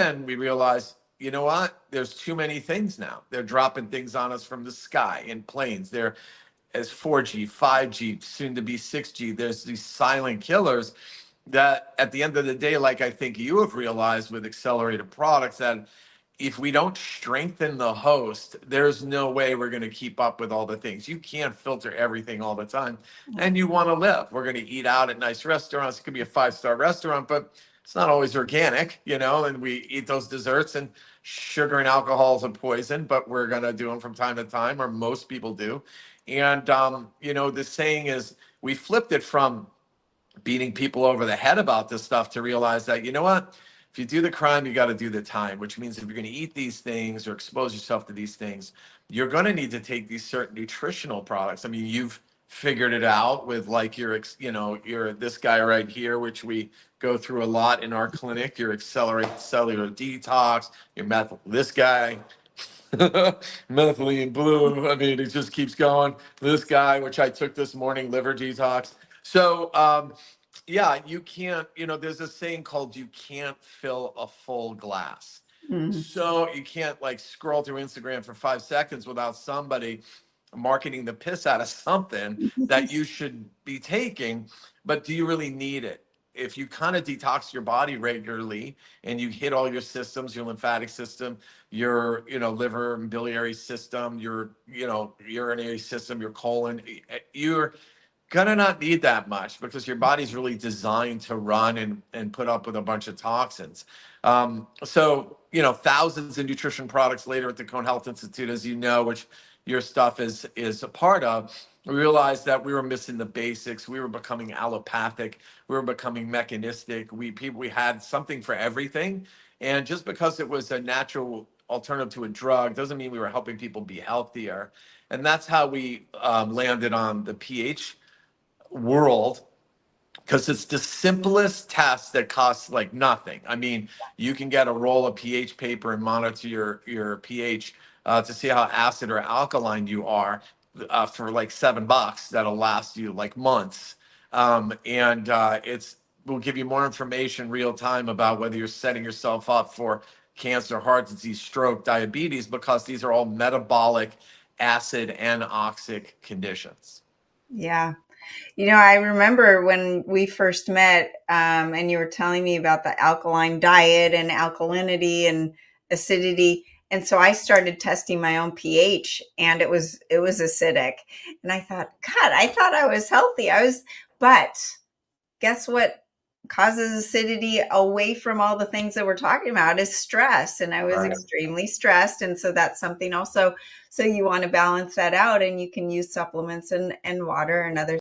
then we realized, you know what? There's too many things now. They're dropping things on us from the sky in planes. They're as 4G, 5G, soon to be 6G. There's these silent killers that at the end of the day, like I think you have realized with accelerated products, that if we don't strengthen the host, there's no way we're going to keep up with all the things. You can't filter everything all the time. And you want to live. We're going to eat out at nice restaurants. It could be a 5-star restaurant, but it's not always organic, and we eat those desserts, and sugar and alcohol is a poison, but we're going to do them from time to time, or most people do. And, the saying is, we flipped it from beating people over the head about this stuff to realize that, you know what? If you do the crime, you got to do the time, which means if you're going to eat these things or expose yourself to these things, you're going to need to take these certain nutritional products. I mean, you've figured it out with like your this guy right here, which we go through a lot in our clinic, your accelerated cellular detox, your this guy, methylene blue. I mean, it just keeps going. This guy, which I took this morning, liver detox. So, yeah, you can't, there's a saying called you can't fill a full glass. So you can't like scroll through Instagram for 5 seconds without somebody marketing the piss out of something that you should be taking. But do you really need it? If you kind of detox your body regularly and you hit all your systems, your lymphatic system, your, liver and biliary system, your, urinary system, your colon, you're gonna not need that much because your body's really designed to run and put up with a bunch of toxins. So, thousands of nutrition products later at the Cohn Health Institute, as you know, which your stuff is a part of, we realized that we were missing the basics. We were becoming allopathic. We were becoming mechanistic. We had something for everything. And just because it was a natural alternative to a drug doesn't mean we were helping people be healthier. And that's how we landed on the pH world, because it's the simplest test that costs like nothing. I mean, you can get a roll of pH paper and monitor your pH to see how acid or alkaline you are for like $7. That'll last you like months. And it's will give you more information real time about whether you're setting yourself up for cancer, heart disease, stroke, diabetes, because these are all metabolic acid and oxic conditions. Yeah. I remember when we first met, and you were telling me about the alkaline diet and alkalinity and acidity. And so I started testing my own pH, and it was acidic. And I thought, God, I thought I was healthy. But guess what causes acidity away from all the things that we're talking about is stress. And I was extremely stressed. And so that's something also. So you want to balance that out, and you can use supplements and water and other